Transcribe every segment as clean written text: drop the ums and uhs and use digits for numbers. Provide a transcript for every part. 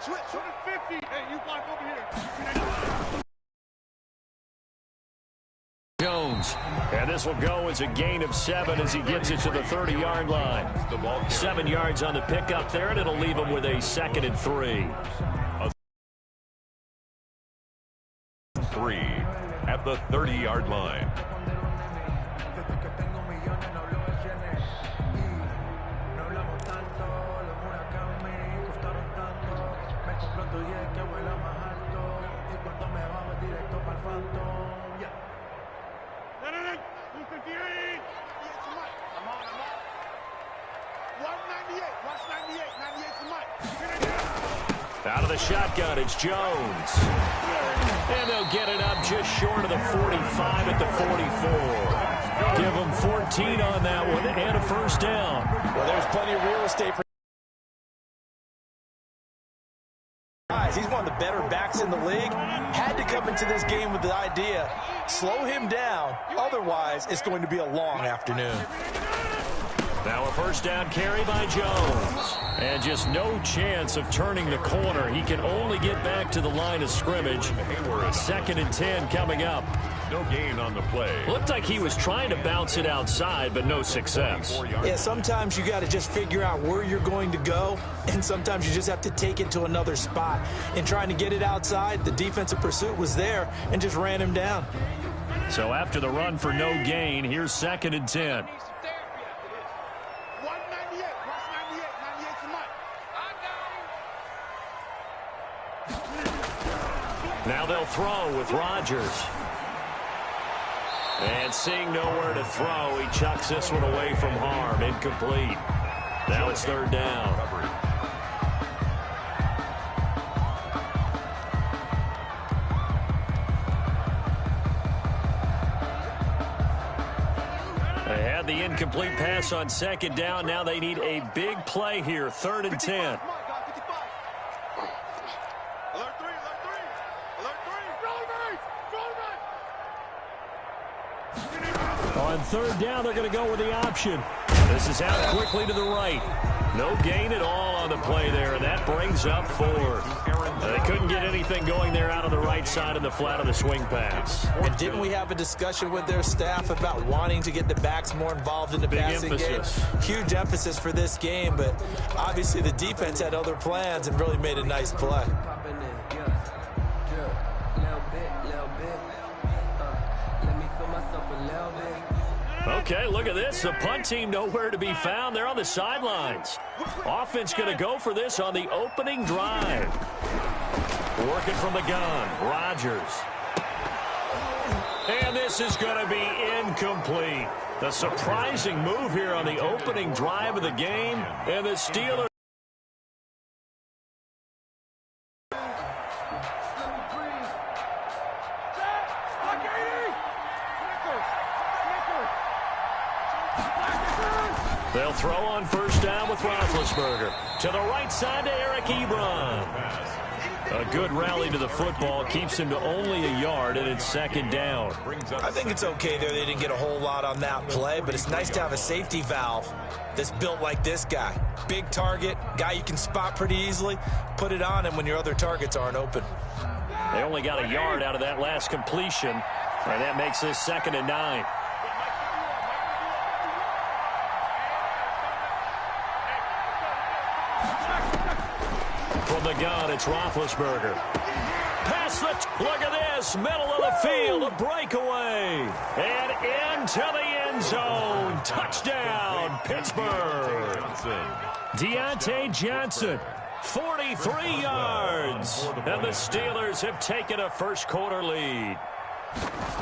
Switch. 50. Hey, you block over here. Jones. And this will go as a gain of 7 as he gets it to the 30-yard line. 7 yards on the pickup there, and it'll leave him with a 2nd and 3. 3 at the 30-yard line. Out of the shotgun, it's Jones. And they'll get it up just short of the 45 at the 44. Give them 14 on that one and a first down. Well, there's plenty of real estate for guys. He's one of the better backs in the league. Had to come into this game with the idea, slow him down. Otherwise, it's going to be a long afternoon. Now a first down carry by Jones. And just no chance of turning the corner. He can only get back to the line of scrimmage. 2nd and 10 coming up. No gain on the play. Looked like he was trying to bounce it outside, but no success. Yeah, sometimes you got to just figure out where you're going to go, and sometimes you just have to take it to another spot. In trying to get it outside, the defensive pursuit was there and just ran him down. So after the run for no gain, here's 2nd and 10. Now they'll throw with Rodgers. And seeing nowhere to throw, he chucks this one away from harm. Incomplete. Now it's 3rd down. They had the incomplete pass on 2nd down. Now they need a big play here. 3rd and 10. On 3rd down, they're going to go with the option. This is out quickly to the right. No gain at all on the play there, and that brings up 4th. They couldn't get anything going there out of the right side of the flat of the swing pass. And didn't we have a discussion with their staff about wanting to get the backs more involved in the passing game? Huge emphasis for this game, but obviously the defense had other plans and really made a nice play. Okay, look at this. The punt team nowhere to be found. They're on the sidelines. Offense going to go for this on the opening drive. Working from the gun, Rodgers. And this is going to be incomplete. The surprising move here on the opening drive of the game. And the Steelers. They'll throw on 1st down with Roethlisberger. To the right side to Eric Ebron. A good rally to the football keeps him to only a yard, and it's 2nd down. I think it's okay there. They didn't get a whole lot on that play, but it's nice to have a safety valve that's built like this guy. Big target, guy you can spot pretty easily. Put it on him when your other targets aren't open. They only got a yard out of that last completion, and that makes this 2nd and 9. From the gun, it's Roethlisberger. Pass the... Look at this. Middle of the field. A breakaway. And into the end zone. Touchdown, Pittsburgh. Deontay Johnson. 43 yards. And the Steelers have taken a first-quarter lead.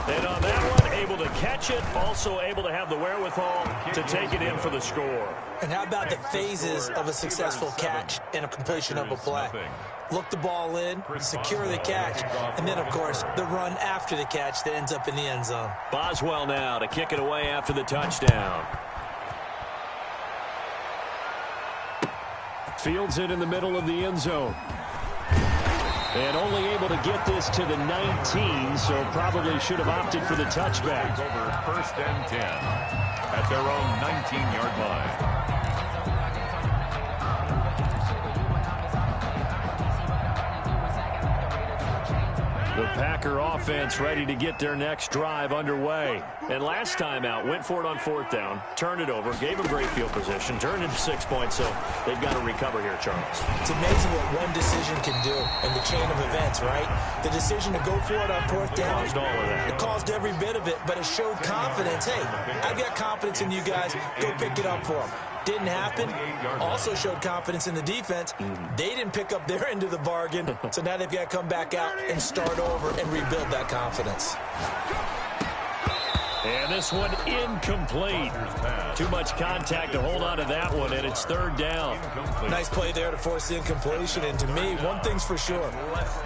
And on that one, able to catch it, also able to have the wherewithal to take it in for the score. And how about the phases of a successful catch and a completion of a play? Look the ball in, secure the catch, and then, of course, the run after the catch that ends up in the end zone. Boswell now to kick it away after the touchdown. Fields it in the middle of the end zone. And only able to get this to the 19, so probably should have opted for the touchback. Over 1st and 10 at their own 19-yard line. The Packer offense ready to get their next drive underway. And last time out, went for it on 4th down, turned it over, gave them great field position, turned it into 6 points, so they've got to recover here, Charles. It's amazing what one decision can do in the chain of events, right? The decision to go for it on 4th down. Caused all of that. It caused every bit of it, but it showed confidence. Hey, I've got confidence in you guys. Go pick it up for them. Didn't happen. Also showed confidence in the defense. They didn't pick up their end of the bargain, so now they've got to come back out and start over and rebuild that confidence. And this one incomplete. Too much contact to hold on to that one, and it's 3rd down. Nice play there to force the incompletion. And to me, one thing's for sure.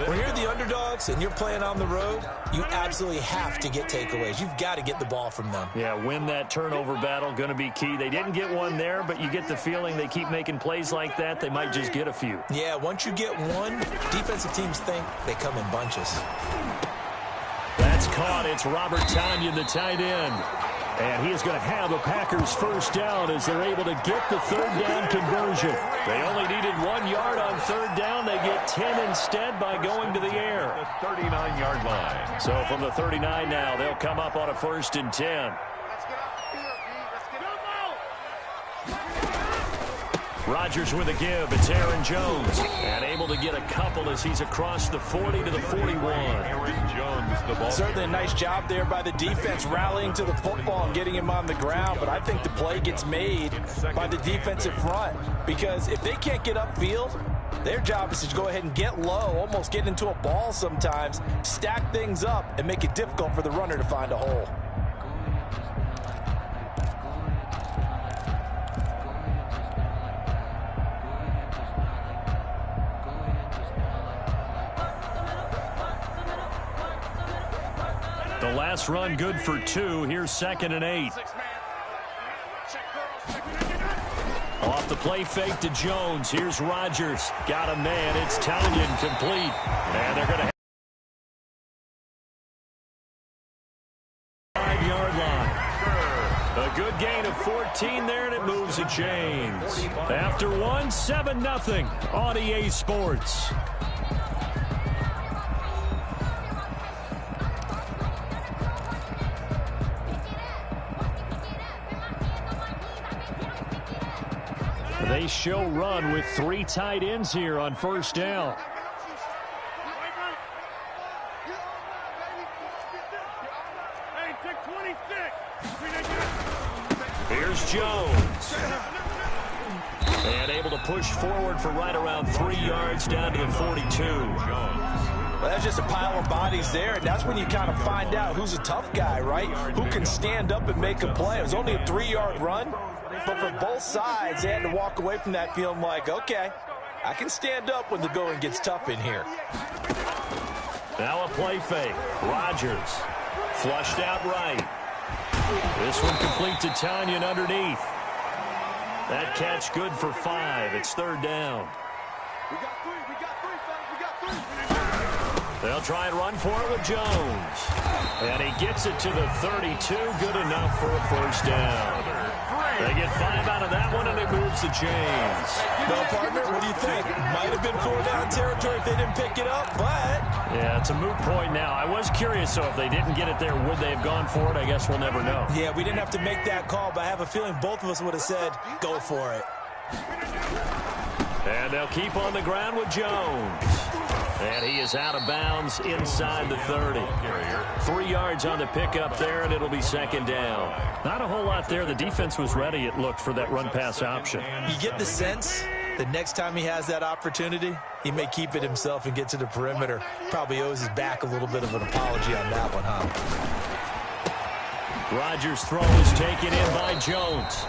When you're the underdogs and you're playing on the road, you absolutely have to get takeaways. You've got to get the ball from them. Yeah, win that turnover battle, going to be key. They didn't get one there, but you get the feeling they keep making plays like that, they might just get a few. Yeah, once you get one, defensive teams think they come in bunches. That's caught. It's Robert Tonyan, the tight end. And he is going to have the Packers' 1st down as they're able to get the 3rd down conversion. They only needed 1 yard on 3rd down. They get 10 instead by going to the air. The 39-yard line. So from the 39 now, they'll come up on a 1st and 10. Rodgers with a give. It's Aaron Jones. And able to get a couple as he's across the 40 to the 41. Aaron Jones, the ball. Certainly a nice job there by the defense rallying to the football and getting him on the ground. But I think the play gets made by the defensive front. Because if they can't get upfield, their job is to go ahead and get low, almost get into a ball sometimes, stack things up, and make it difficult for the runner to find a hole. The last run good for 2. Here's 2nd and 8. Off the play fake to Jones. Here's Rodgers. Got a man. It's Tonyan complete. And they're going to have 5-yard line. A good gain of 14 there, and it moves the chains. After 1, 7-0 on EA Sports. They show run with 3 tight ends here on 1st down. Here's Jones. And able to push forward for right around 3 yards down to the 42. Well, that's just a pile of bodies there, and that's when you kind of find out who's a tough guy, right? Who can stand up and make a play. It was only a 3-yard run. But for both sides, they had to walk away from that feeling like, okay, I can stand up when the going gets tough in here. Now a play fake. Rodgers flushed out right. This one complete to Tonyan underneath. That catch good for 5. It's 3rd down. They'll try and run for it with Jones. And he gets it to the 32. Good enough for a 1st down. They get 5 out of that one, and it moves the chains. Well, partner, what do you think? Might have been 4-down territory if they didn't pick it up, but... Yeah, it's a moot point now. I was curious, so if they didn't get it there, would they have gone for it? I guess we'll never know. Yeah, we didn't have to make that call, but I have a feeling both of us would have said, go for it. And they'll keep on the ground with Jones. And he is out of bounds inside the 30. 3 yards on the pickup there, and it'll be 2nd down. Not a whole lot there. The defense was ready, it looked, for that run-pass option. You get the sense that next time he has that opportunity, he may keep it himself and get to the perimeter. Probably owes his back a little bit of an apology on that one, huh? Rodgers' throw is taken in by Jones.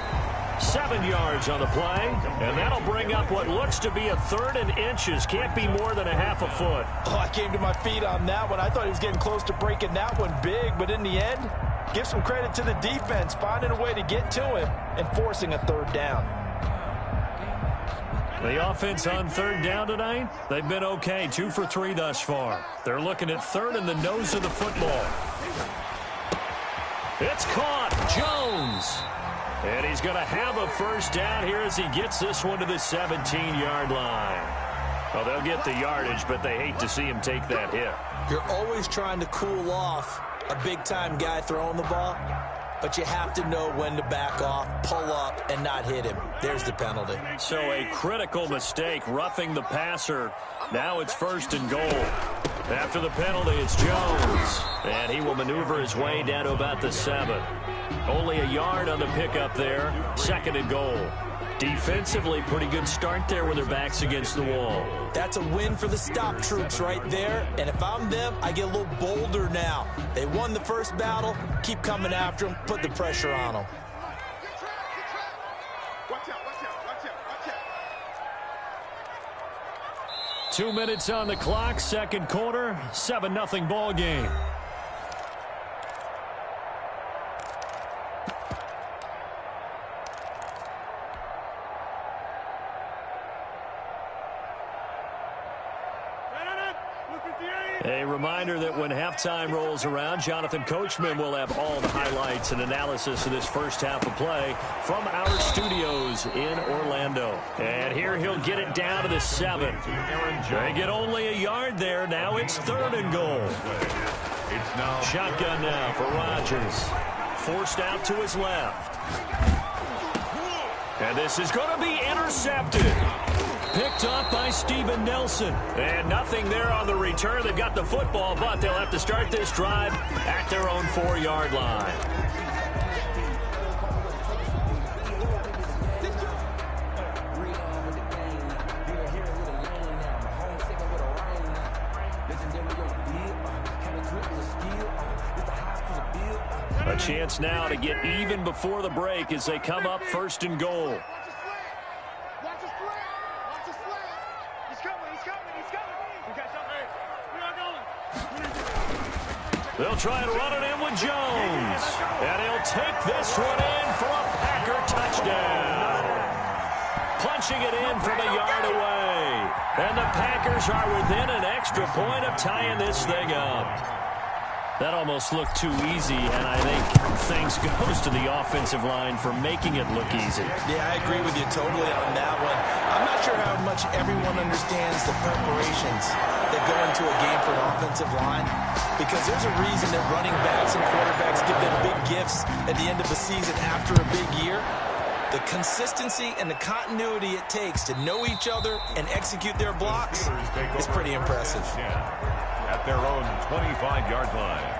7 yards on the play, and that'll bring up what looks to be a 3rd and inches. Can't be more than a half a foot. Oh, I came to my feet on that one. I thought he was getting close to breaking that one big, but in the end, give some credit to the defense, finding a way to get to him and forcing a 3rd down. The offense on 3rd down tonight, they've been okay. 2 for 3 thus far. They're looking at 3rd in the nose of the football. It's caught. Jones. And he's going to have a 1st down here as he gets this one to the 17-yard line. Well, they'll get the yardage, but they hate to see him take that hit. You're always trying to cool off a big-time guy throwing the ball, but you have to know when to back off, pull up, and not hit him. There's the penalty. So a critical mistake, roughing the passer. Now it's 1st and goal. After the penalty, it's Jones. And he will maneuver his way down to about the 7. Only a yard on the pickup there. 2nd and goal. Defensively, pretty good start there with their backs against the wall. That's a win for the stop troops right there. And if I'm them, I get a little bolder now. They won the first battle. Keep coming after them. Put the pressure on them. Watch out, watch out, watch out, watch out. 2 minutes on the clock, 2nd quarter, 7-0 ball game. A reminder that when halftime rolls around, Jonathan Coachman will have all the highlights and analysis of this first half of play from our studios in Orlando. And here he'll get it down to the 7. They get only a yard there. Now it's 3rd and goal. Shotgun now for Rodgers. Forced out to his left. And this is going to be intercepted. Picked up by Steven Nelson. And nothing there on the return. They've got the football, but they'll have to start this drive at their own 4-yard line. A chance now to get even before the break as they come up 1st and goal. They'll try and run it in with Jones. And he'll take this one in for a Packer touchdown. Punching it in from a yard away. And the Packers are within an extra point of tying this thing up. That almost looked too easy, and I think thanks goes to the offensive line for making it look easy. Yeah, I agree with you totally on that one. I'm not sure how much everyone understands the preparations that go into a game for an offensive line, because there's a reason that running backs and quarterbacks give them big gifts at the end of the season after a big year. The consistency and the continuity it takes to know each other and execute their blocks is pretty impressive. At their own 25-yard line.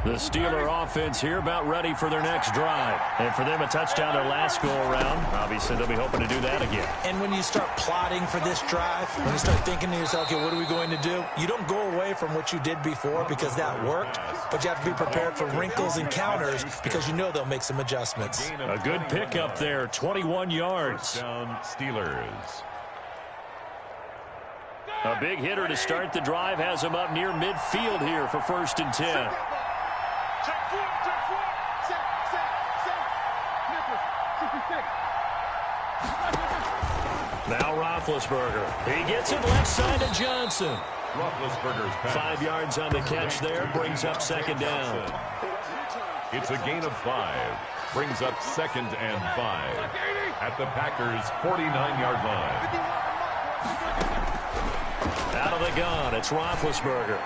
The Steeler offense here about ready for their next drive. And for them, a touchdown their last go-around. Obviously, they'll be hoping to do that again. And when you start plotting for this drive, when you start thinking to yourself, okay, what are we going to do? You don't go away from what you did before because that worked, but you have to be prepared for wrinkles and counters because you know they'll make some adjustments. A good pickup there, 21 yards. Steelers. A big hitter to start the drive has him up near midfield here for 1st and 10. Now Roethlisberger. He gets it left side to Johnson. Roethlisberger's pass. 5 yards on the catch there. Brings up 2nd down. It's a gain of 5. Brings up 2nd and 5. At the Packers' 49-yard line. Out of the gun, it's Roethlisberger.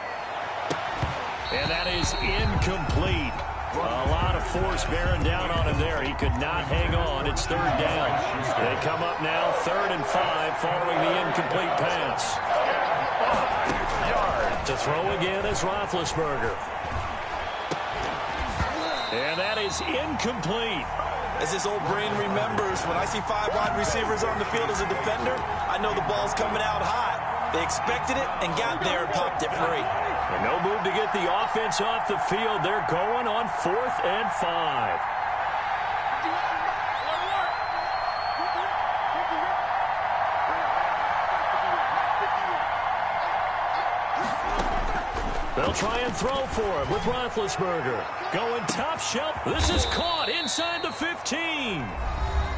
And that is incomplete. A lot of force bearing down on him there. He could not hang on. It's 3rd down. They come up now 3rd and 5 following the incomplete pass. To throw again is Roethlisberger. And that is incomplete. As this old brain remembers, when I see 5 wide receivers on the field as a defender, I know the ball's coming out hot. They expected it and got there and popped it free. And no move to get the offense off the field. They're going on 4th and 5. They'll try and throw for him with Roethlisberger. Going top shelf. This is caught inside the 15.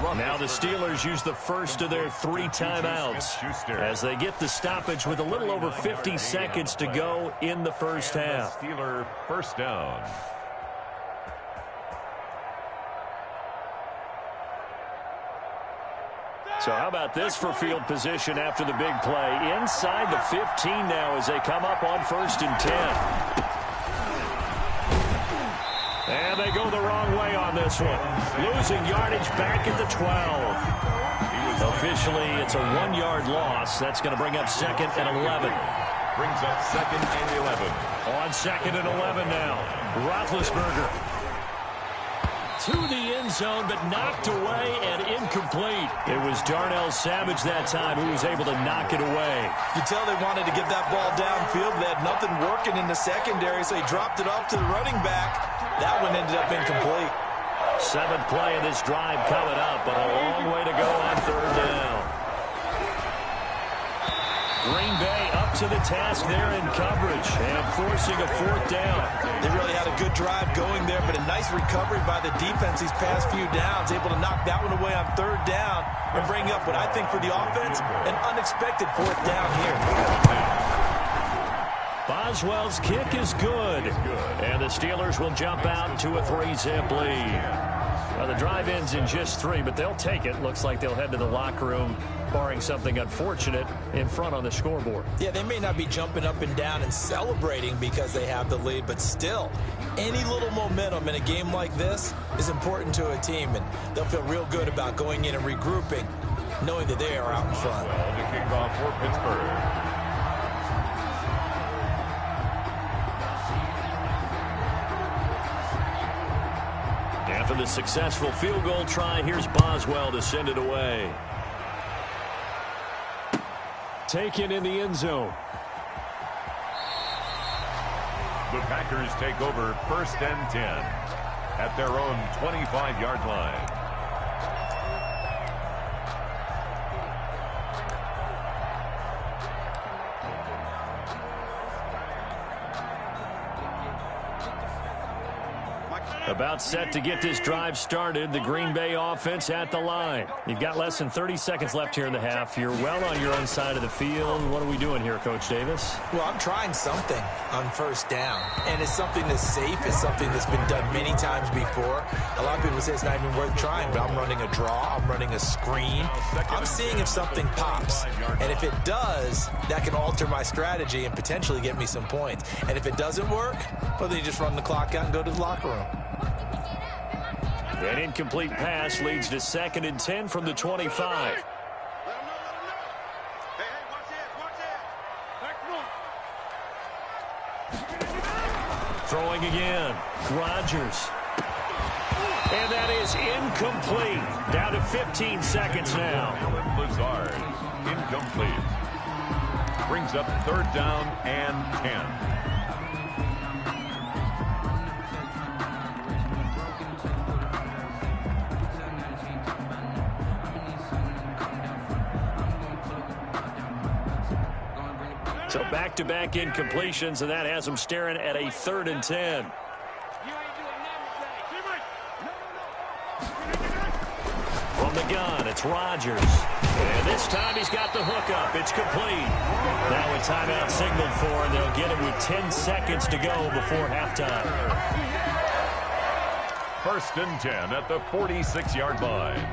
Now the Steelers use the first of their 3 timeouts as they get the stoppage with a little over 50 seconds to go in the first half. Steeler 1st down. So how about this for field position after the big play? Inside the 15 now as they come up on 1st and 10. And they go the wrong way on this one. Losing yardage back at the 12. Officially, it's a 1-yard loss. That's going to bring up 2nd and 11. Brings up 2nd and 11. On 2nd and 11 now. Roethlisberger to the end zone, but knocked away and incomplete. It was Darnell Savage that time who was able to knock it away. You tell they wanted to get that ball downfield. They had nothing working in the secondary, so he dropped it off to the running back. That one ended up incomplete. 7th play of this drive coming up, but a long way to go on 3rd down. Green Bay up to the task there in coverage and forcing a 4th down. They really had a good drive going there, but a nice recovery by the defense these past few downs, able to knock that one away on 3rd down and bring up what I think for the offense, an unexpected 4th down here. Boswell's kick is good, and the Steelers will jump out to a 3-zip lead. Well, the drive ends in just 3, but they'll take it. Looks like they'll head to the locker room, barring something unfortunate in front on the scoreboard. Yeah, they may not be jumping up and down and celebrating because they have the lead, but still, any little momentum in a game like this is important to a team, and they'll feel real good about going in and regrouping, knowing that they are out in front. Well, the kickoff for Pittsburgh. After the successful field goal try, here's Boswell to send it away. Taken in the end zone. The Packers take over 1st and 10 at their own 25-yard line. About set to get this drive started. The Green Bay offense at the line. You've got less than 30 seconds left here in the half. You're well on your own side of the field. What are we doing here, Coach Davis? Well, I'm trying something on 1st down, and it's something that's safe. It's something that's been done many times before. A lot of people say it's not even worth trying, but I'm running a draw. I'm running a screen. I'm seeing if something pops, and if it does, that can alter my strategy and potentially get me some points. And if it doesn't work, well, then you just run the clock out and go to the locker room. An incomplete pass leads to 2nd and 10 from the 25. Let him know. Hey, watch it. Throwing again. Rodgers. And that is incomplete. Down to 15 seconds now. Lazard, incomplete. Brings up 3rd down and 10. So back-to-back incompletions, and that has them staring at a 3rd and 10. From the gun, it's Rodgers. And this time he's got the hookup. It's complete. Now a timeout signaled for, and they'll get it with 10 seconds to go before halftime. 1st and 10 at the 46-yard line.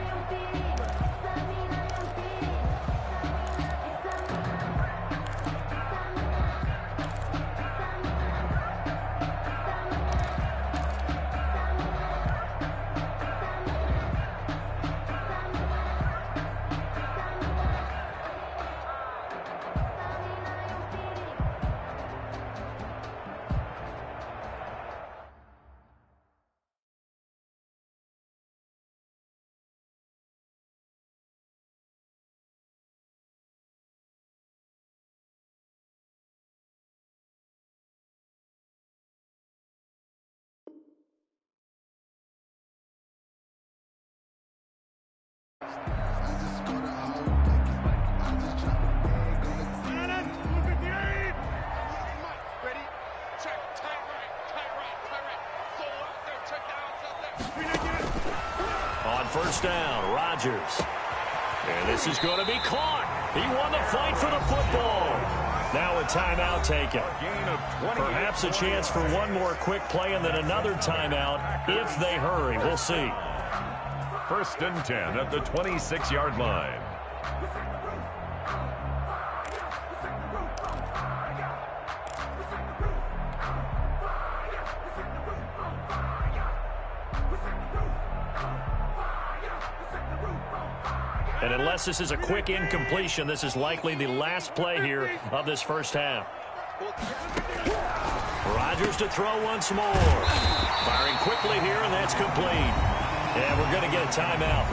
On 1st down, Rodgers. And this is going to be caught. He won the fight for the football. Now a timeout taken. Perhaps a chance for one more quick play and then another timeout if they hurry. We'll see. 1st and 10 at the 26-yard line. And unless this is a quick incompletion, this is likely the last play here of this first half. Rodgers to throw once more. Firing quickly here, and that's complete. And we're going to get a timeout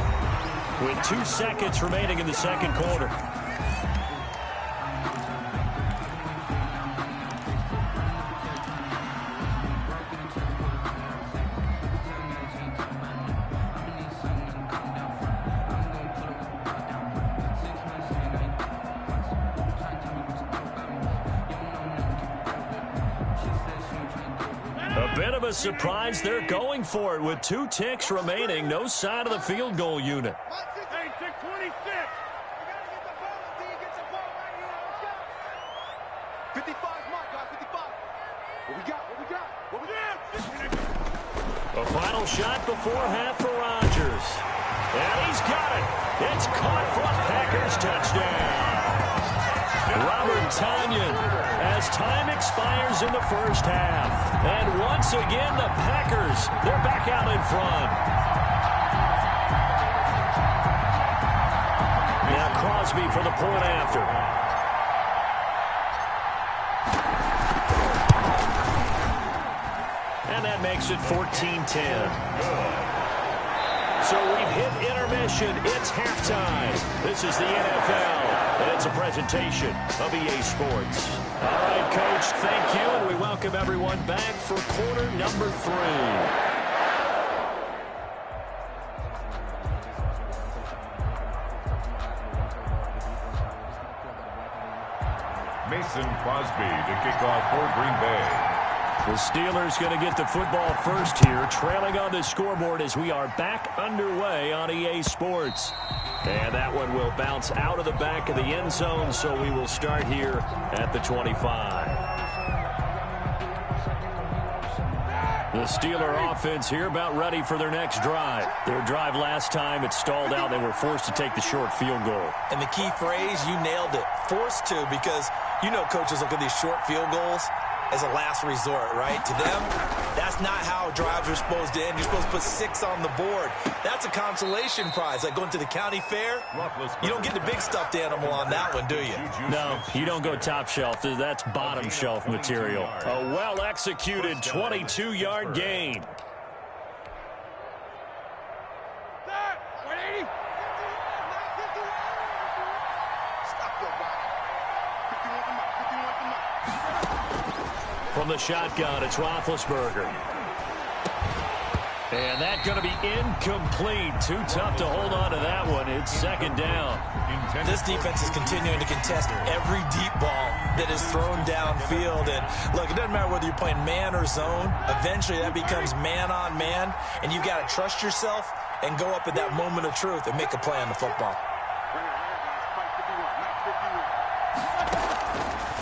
with 2 seconds remaining in the second quarter. A bit of a surprise. They're going for it with 2 ticks remaining. No sign of the field goal unit. Hey, 626. 55 mark, guys, 55. What we got? A final shot before half for Rodgers. And he's got it. It's caught for a Packers touchdown. Robert Tonyan as time expires in the first half. And once again, the Packers, they're back out in front. Now Crosby for the point after. And that makes it 14-10. So we've hit intermission. It's halftime. This is the NFL, and it's a presentation of EA Sports. All right, Coach, thank you, and we welcome everyone back for quarter number 3. Mason Crosby to kick off for Green Bay. The Steelers going to get the football first here, trailing on the scoreboard as we are back underway on EA Sports. And that one will bounce out of the back of the end zone, so we will start here at the 25. The Steeler offense here about ready for their next drive. Their drive last time, it stalled out. They were forced to take the short field goal. And the key phrase, you nailed it, forced to, because you know coaches look at these short field goals as a last resort, right? To them, that's not how drives are supposed to end. You're supposed to put 6 on the board. That's a consolation prize. Like going to the county fair, you don't get the big stuffed animal on that one, do you? No, you don't go top shelf. That's bottom shelf material. A well-executed 22-yard gain. From the shotgun, it's Roethlisberger. And that's going to be incomplete. Too tough to hold on to that one. It's second down. This defense is continuing to contest every deep ball that is thrown downfield. And, look, it doesn't matter whether you're playing man or zone. Eventually, that becomes man on man. And you've got to trust yourself and go up at that moment of truth and make a play on the football.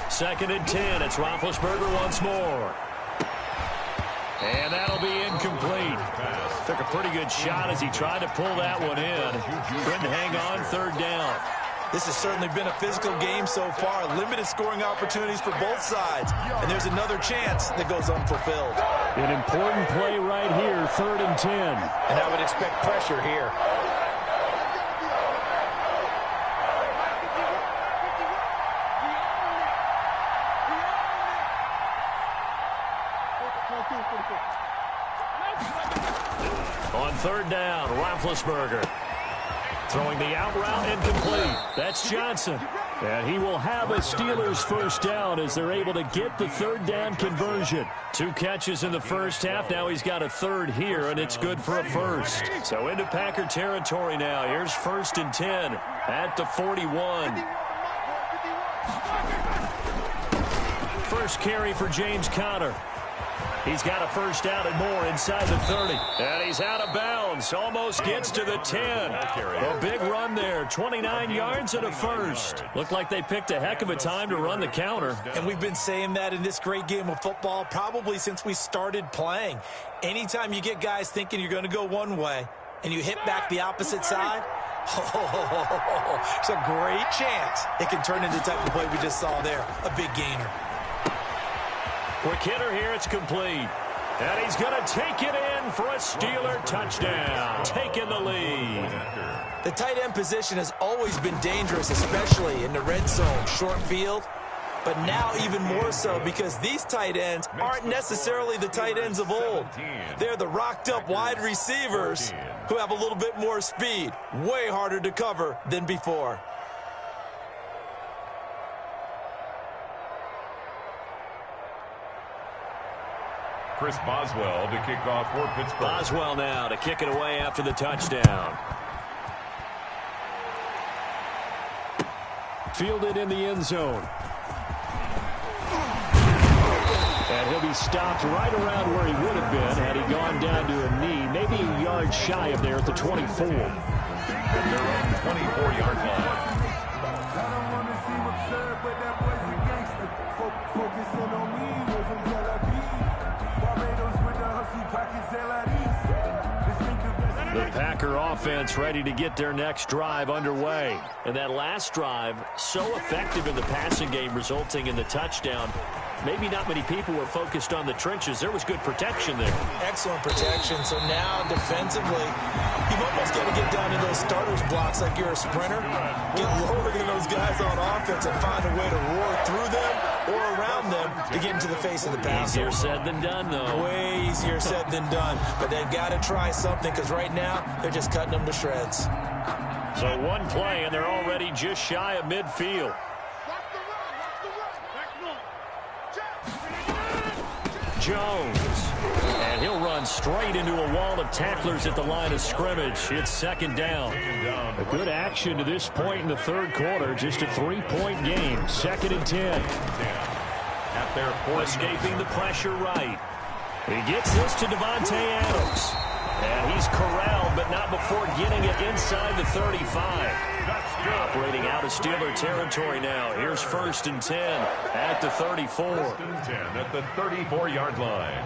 Second and 10. It's Roethlisberger once more. And that'll be incomplete. Took a pretty good shot as he tried to pull that one in. Couldn't hang on, third down. This has certainly been a physical game so far. Limited scoring opportunities for both sides. And there's another chance that goes unfulfilled. An important play right here, third and 10. And I would expect pressure here. On third down, Roethlisberger throwing the out route incomplete. That's Johnson. And he will have a Steelers first down as they're able to get the third down conversion. 2 catches in the first half. Now he's got a third here, and it's good for a first. So into Packer territory now. Here's first and 10 at the 41. First carry for James Conner. He's got a first down and more inside the 30. And he's out of bounds. Almost gets to the 10. A big run there. 29 yards and a first. Looked like they picked a heck of a time to run the counter. And we've been saying that in this great game of football probably since we started playing. Anytime you get guys thinking you're going to go one way and you hit back the opposite side, Oh, it's a great chance it can turn into the type of play we just saw there. A big gainer. Quick hitter here. It's complete. And he's going to take it in for a Steeler touchdown. Taking the lead. The tight end position has always been dangerous, especially in the red zone, short field. But now even more so because these tight ends aren't necessarily the tight ends of old. They're the rocked-up wide receivers who have a little bit more speed. Way harder to cover than before. Chris Boswell to kick off for Pittsburgh. Boswell now to kick it away after the touchdown. Fielded in the end zone. And he'll be stopped right around where he would have been had he gone down to a knee, maybe a yard shy of there at the 24. At their own 24-yard line. The Packer offense ready to get their next drive underway. And that last drive, so effective in the passing game, resulting in the touchdown. Maybe not many people were focused on the trenches. There was good protection there. Excellent protection. So now defensively, you've almost got to get down to those starters blocks like you're a sprinter. Get lower than those guys on offense and find a way to roar through them or around them to get into the face of the passer. Easier said than done, though. Way easier said than done. But they've got to try something because right now they're just cutting them to shreds. So one play, and they're already just shy of midfield. Jones. And he'll run straight into a wall of tacklers at the line of scrimmage. It's second down. A good action to this point in the third quarter. Just a 3-point game. 2nd and 10. At their escaping the pressure right. He gets this to Devontae Adams. And he's corralled, but not before getting it inside the 35. Operating out of Steeler territory now. Here's 1st and 10 at the 34. 1st and 10 at the 34-yard line.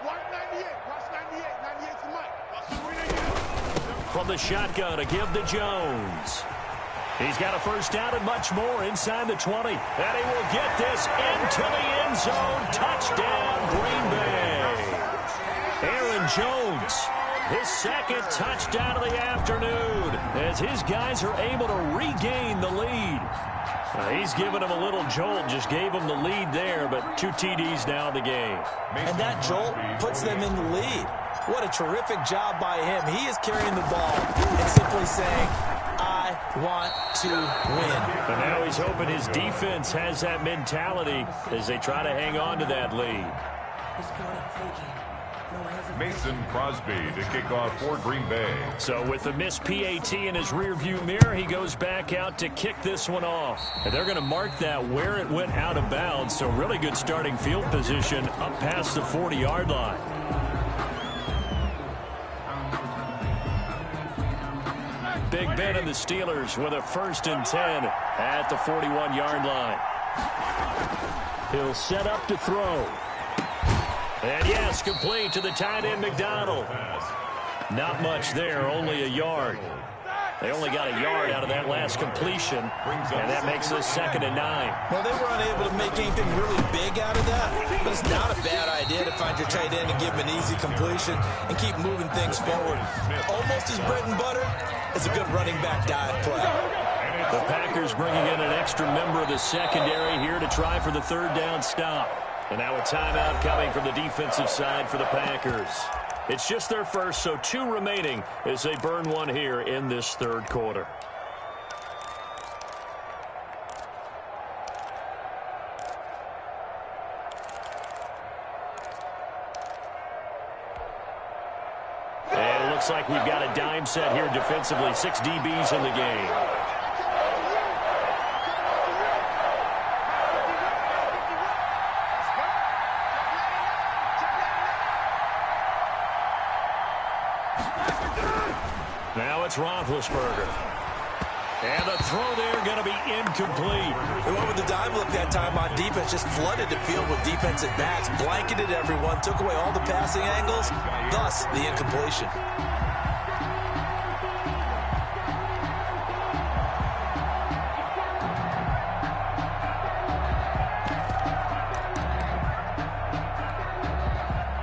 Watch 98. Watch 98. 98's the mic. From the shotgun to give to Jones. He's got a first down and much more inside the 20. And he will get this into the end zone. Touchdown, Green Bay. Aaron Jones, his 2nd touchdown of the afternoon as his guys are able to regain the lead. He's given them a little jolt, just gave them the lead there, but 2 TDs now in the game. And that jolt puts them in the lead. What a terrific job by him. He is carrying the ball and simply saying, I want to win. And now he's hoping his defense has that mentality as they try to hang on to that lead. Mason Crosby to kick off for Green Bay. So with the missed PAT in his rearview mirror, he goes back out to kick this one off. And they're going to mark that where it went out of bounds. So really good starting field position up past the 40-yard line. Big Ben and the Steelers with a 1st and 10 at the 41-yard line. He'll set up to throw. And yes, complete to the tight end, McDonald. Not much there, only a yard. They only got a yard out of that last completion, and that makes us 2nd and 9. Well, they were unable to make anything really big out of that, but it's not a bad idea to find your tight end and give him an easy completion and keep moving things forward. Almost as bread and butter as a good running back dive play. The Packers bringing in an extra member of the secondary here to try for the 3rd down stop. And now a timeout coming from the defensive side for the Packers. It's just their first, so 2 remaining as they burn one here in this 3rd quarter. And it looks like we've got a dime set here defensively. 6 DBs in the game. Now it's Roethlisberger. And the throw there going to be incomplete. They went with the dime look that time on defense, just flooded the field with defensive backs, blanketed everyone, took away all the passing angles, thus the incompletion.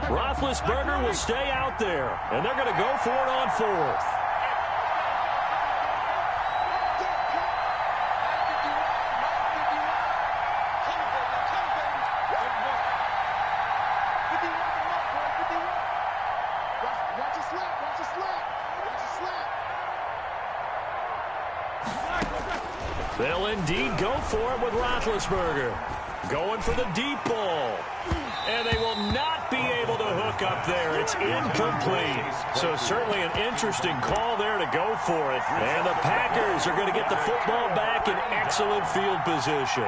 Roethlisberger will stay out there, and they're going to go for it on fourth. They'll indeed go for it with Roethlisberger. Going for the deep ball. And they will not be able to hook up there. It's incomplete. So certainly an interesting call there to go for it. And the Packers are going to get the football back in excellent field position.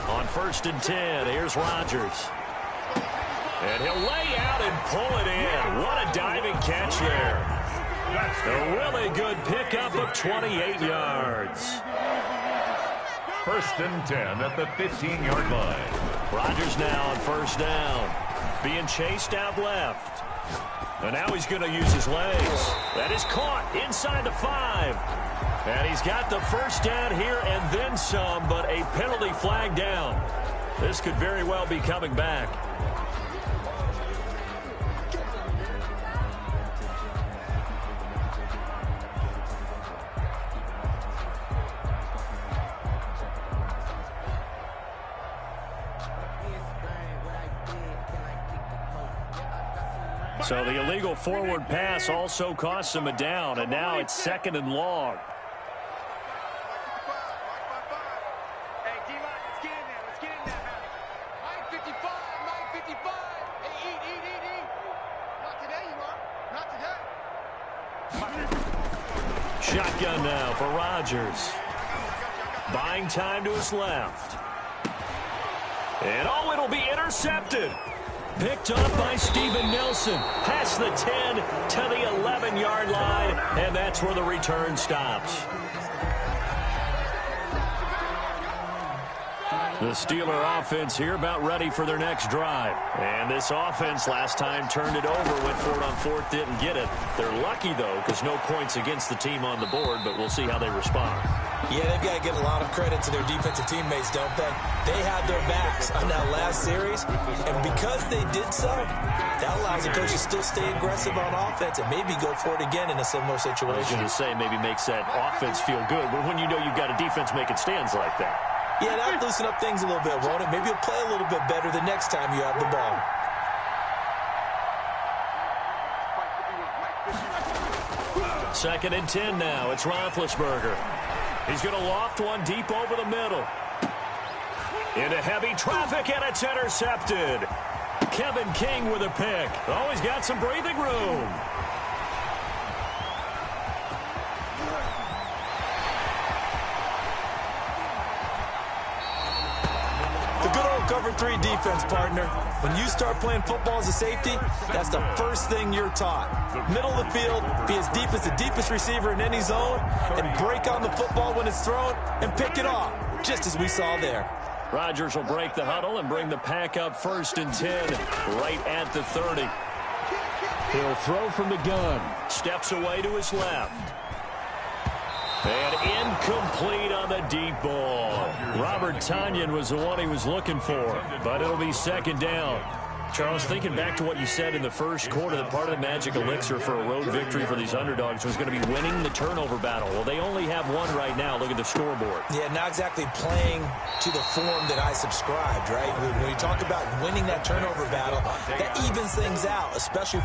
On 1st and 10, here's Rodgers. And he'll lay out and pull it in. What a diving catch there. A really good pickup of 28 yards. 1st and 10 at the 15-yard line. Rodgers now on 1st down. Being chased out left. And now he's going to use his legs. That is caught inside the 5. And he's got the 1st down here and then some, but a penalty flag down. This could very well be coming back. So the illegal forward pass also cost him a down, and now it's 2nd and long. Shotgun now for Rodgers. Buying time to his left. And oh, it'll be intercepted. Picked up by Steven Nelson. Past the 10 to the 11-yard line, and that's where the return stops. The Steeler offense here about ready for their next drive. And this offense last time turned it over, went for it on 4th, didn't get it. They're lucky, though, because no points against the team on the board, but we'll see how they respond. Yeah, they've got to give a lot of credit to their defensive teammates, don't they? They had their backs on that last series, and because they did so, that allows the coach to still stay aggressive on offense and maybe go for it again in a similar situation. I was going to say maybe makes that offense feel good, but when you know you've got a defense making stands like that. Yeah, that'll loosen up things a little bit, won't it? Maybe you'll play a little bit better the next time you have the ball. Second and 10 now. It's Roethlisberger. He's going to loft one deep over the middle. Into heavy traffic, and it's intercepted. Kevin King with a pick. Oh, he's got some breathing room. The good old cover 3 defense, partner. When you start playing football as a safety, that's the first thing you're taught. Middle of the field, be as deep as the deepest receiver in any zone, and break on the football when it's thrown and pick it off, just as we saw there. Rodgers will break the huddle and bring the pack up 1st and 10 right at the 30. He'll throw from the gun. Steps away to his left. And incomplete on the deep ball. Robert Tonyan was the one he was looking for, but it'll be 2nd down. Charles, thinking back to what you said in the first quarter, that part of the magic elixir for a road victory for these underdogs was going to be winning the turnover battle. Well, they only have one right now. Look at the scoreboard. Yeah, not exactly playing to the form that I subscribed, right? When you talk about winning that turnover battle, that evens things out, especially